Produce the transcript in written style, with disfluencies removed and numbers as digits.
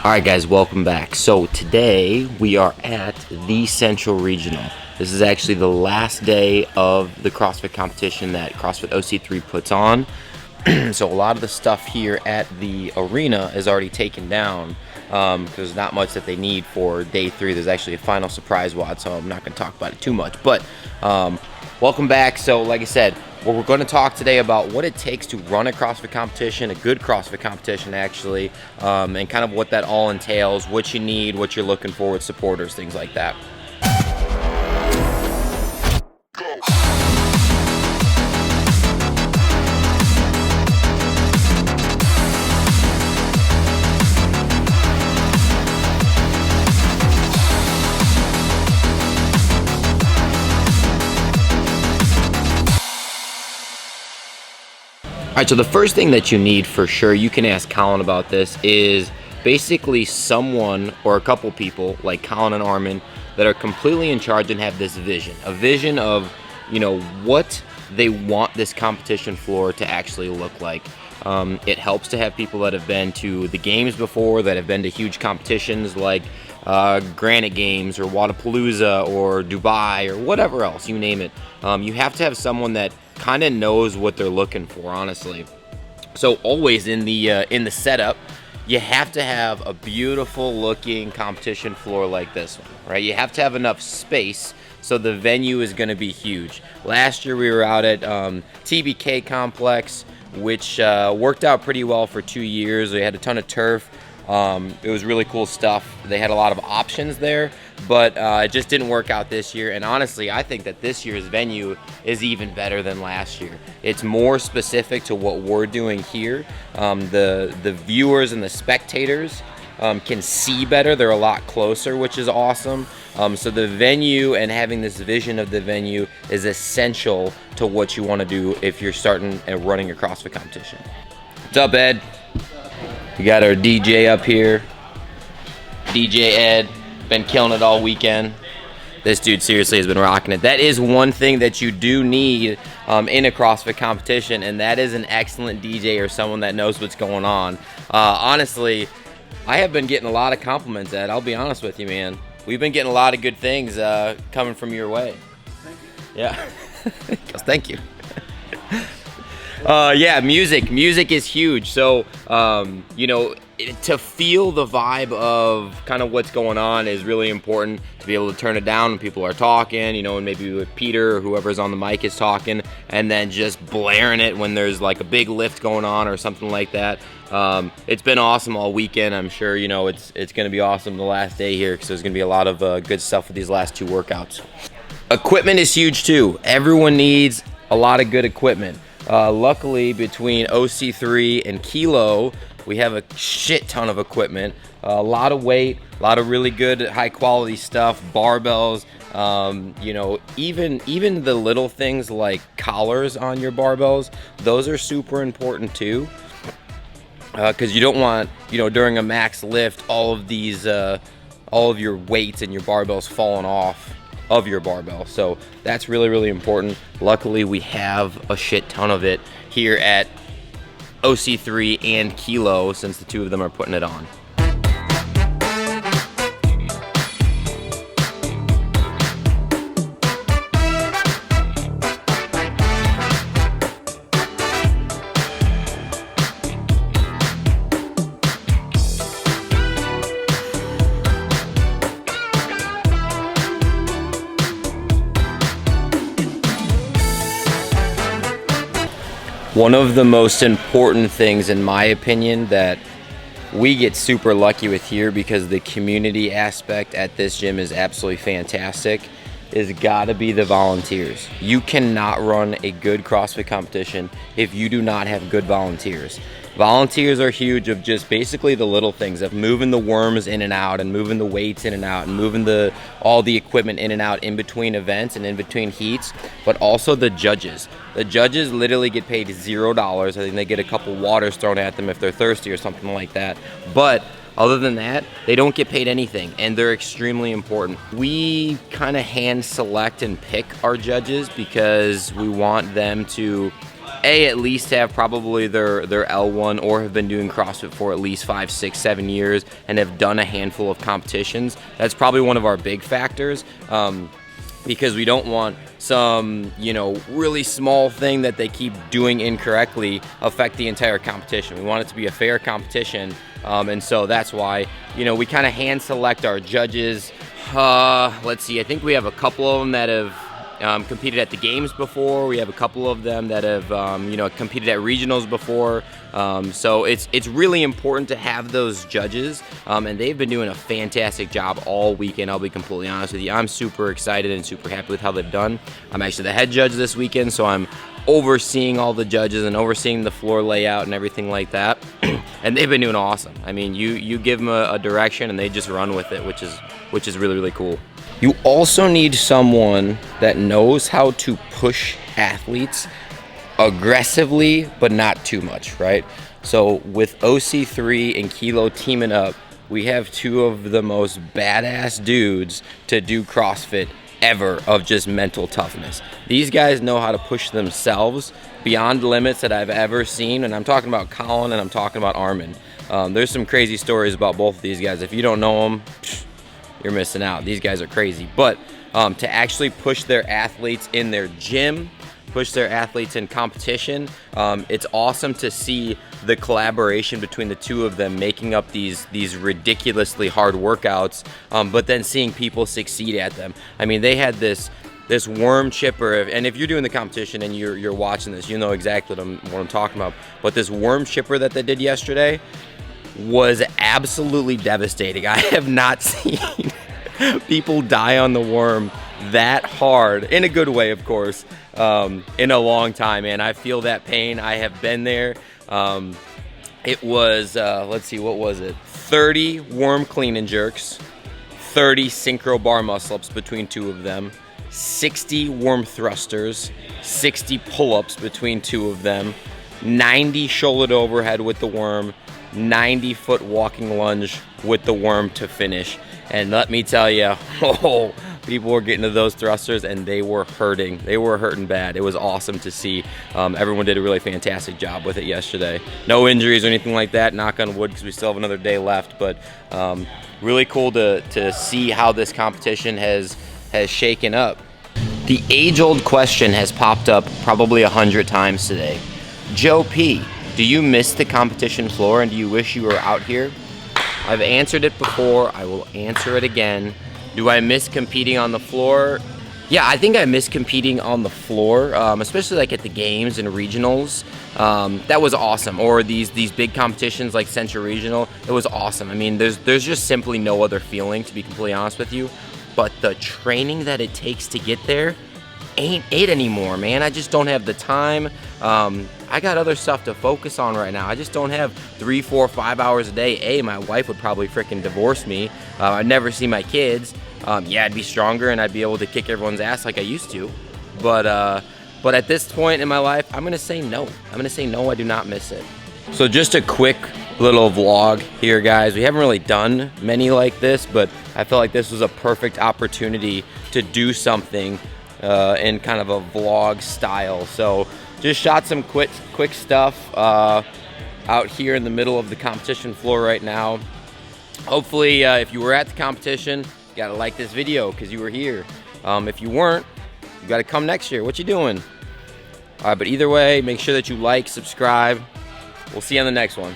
Alright guys, welcome back. So today we are at the Central Regional. This is actually the last day of the CrossFit competition that CrossFit OC3 puts on. So a lot of the stuff here at the arena is already taken down because there's not much that they need for day 3. There's actually a final surprise WOD, so I'm not going to talk about it too much. But welcome back. So like I said, we're going to talk today about what it takes to run a CrossFit competition, a good CrossFit competition actually, and kind of what that all entails, what you need, what you're looking for with supporters, things like that. Alright, so the first thing that you need for sure, you can ask Colin about this, is basically someone or a couple people like Colin and Armin that are completely in charge and have this vision. A vision of, you know, what they want this competition floor to actually look like. It helps to have people that have been to the games before, that have been to huge competitions like Granite Games or Wadapalooza or Dubai or whatever else, you name it. You have to have someone that kind of knows what they're looking for, honestly. So always in the setup, you have to have a beautiful looking competition floor like this one, right? You have to have enough space, so the venue is going to be huge. Last year we were out at TBK Complex, which worked out pretty well for 2 years. We had a ton of turf. It was really cool stuff. They had a lot of options there, but it just didn't work out this year. And honestly, I think that this year's venue is even better than last year. It's more specific to what we're doing here. The viewers and the spectators can see better. They're a lot closer, which is awesome. So the venue and having this vision of the venue is essential to what you want to do if you're starting and running a CrossFit competition. What's up, Ed? We got our DJ up here, DJ Ed, been killing it all weekend. This dude seriously has been rocking it. That is one thing that you do need in a CrossFit competition, and that is an excellent DJ or someone that knows what's going on. Honestly, I have been getting a lot of compliments, Ed. I'll be honest with you, man. We've been getting a lot of good things coming from your way. Thank you. Yeah, thank you. Yeah, music is huge. So, you know, to feel the vibe of kind of what's going on is really important. To be able to turn it down when people are talking, you know, and maybe with Peter or whoever's on the mic is talking, and then just blaring it when there's like a big lift going on or something like that. It's been awesome all weekend. I'm sure, you know, it's going to be awesome the last day here because there's going to be a lot of good stuff with these last 2 workouts. Equipment is huge too. Everyone needs a lot of good equipment. Luckily, between OC3 and Kilo, we have a shit ton of equipment, a lot of weight, a lot of really good high quality stuff, barbells, you know, even the little things like collars on your barbells, those are super important too, because you don't want, you know, during a max lift, all of your weights and your barbells falling off of your barbell. So that's really, really important. Luckily, we have a shit ton of it here at OC3 and Kilo, since the 2 of them are putting it on. One of the most important things, in my opinion, that we get super lucky with here, because the community aspect at this gym is absolutely fantastic, is gotta be the volunteers. You cannot run a good CrossFit competition if you do not have good volunteers. Volunteers are huge, of just basically the little things of moving the worms in and out, and moving the weights in and out, and moving all the equipment in and out in between events and in between heats, but also the judges. The judges literally get paid $0. I think they get a couple waters thrown at them if they're thirsty or something like that. But other than that, they don't get paid anything, and they're extremely important. We kind of hand select and pick our judges because we want them to at least have probably their L1 or have been doing CrossFit for at least 5, 6, 7 years and have done a handful of competitions. That's probably one of our big factors, because we don't want some, you know, really small thing that they keep doing incorrectly affect the entire competition. We want it to be a fair competition, and so that's why, you know, we kind of hand select our judges. Let's see, I think we have a couple of them that have competed at the games before. We have a couple of them that have you know, competed at regionals before. So it's really important to have those judges, and they've been doing a fantastic job all weekend. I'll be completely honest with you. I'm super excited and super happy with how they've done. I'm actually the head judge this weekend, so I'm overseeing all the judges and overseeing the floor layout and everything like that. And they've been doing awesome. I mean, you give them a direction and they just run with it, which is really, really cool. You also need someone that knows how to push athletes aggressively, but not too much, right? So with OC3 and Kilo teaming up, we have two of the most badass dudes to do CrossFit ever of just mental toughness. These guys know how to push themselves beyond limits that I've ever seen, and I'm talking about Colin and I'm talking about Armin. There's some crazy stories about both of these guys. If you don't know them, you're missing out. These guys are crazy. But to actually push their athletes in their gym, push their athletes in competition, it's awesome to see the collaboration between the two of them making up these ridiculously hard workouts, but then seeing people succeed at them. I mean, they had this worm chipper, and if you're doing the competition and you're watching this, you know exactly what I'm talking about. But this worm chipper that they did yesterday was absolutely devastating. I have not seen people die on the worm that hard, in a good way, of course, in a long time, man. I feel that pain. I have been there. It was, let's see, what was it? 30 worm clean and jerks, 30 synchro bar muscle-ups between two of them, 60 worm thrusters, 60 pull-ups between two of them, 90 shoulder overhead with the worm, 90-foot walking lunge with the worm to finish. And let me tell you, oh, people were getting to those thrusters and they were hurting. They were hurting bad. It was awesome to see. Everyone did a really fantastic job with it yesterday. No injuries or anything like that, knock on wood, because we still have another day left. But really cool to see how this competition has shaken up. The age-old question has popped up probably 100 times today. Joe P., do you miss the competition floor and do you wish you were out here? I've answered it before. I will answer it again. Do I miss competing on the floor? Yeah, I think I miss competing on the floor, especially like at the games and regionals. That was awesome. Or these big competitions like Central Regional. It was awesome. I mean, there's just simply no other feeling, to be completely honest with you. But the training that it takes to get there ain't it anymore, man. I just don't have the time. I got other stuff to focus on right now. I just don't have 3, 4, 5 hours a day. My wife would probably freaking divorce me. I'd never see my kids. Yeah, I'd be stronger and I'd be able to kick everyone's ass like I used to. But at this point in my life, I'm gonna say no. I'm gonna say no, I do not miss it. So just a quick little vlog here, guys. We haven't really done many like this, but I felt like this was a perfect opportunity to do something in kind of a vlog style. So just shot some quick stuff out here in the middle of the competition floor right now. Hopefully, if you were at the competition, you gotta like this video because you were here. If you weren't, you gotta come next year. What you doing? All right, but either way, make sure that you like, subscribe. We'll see you on the next one.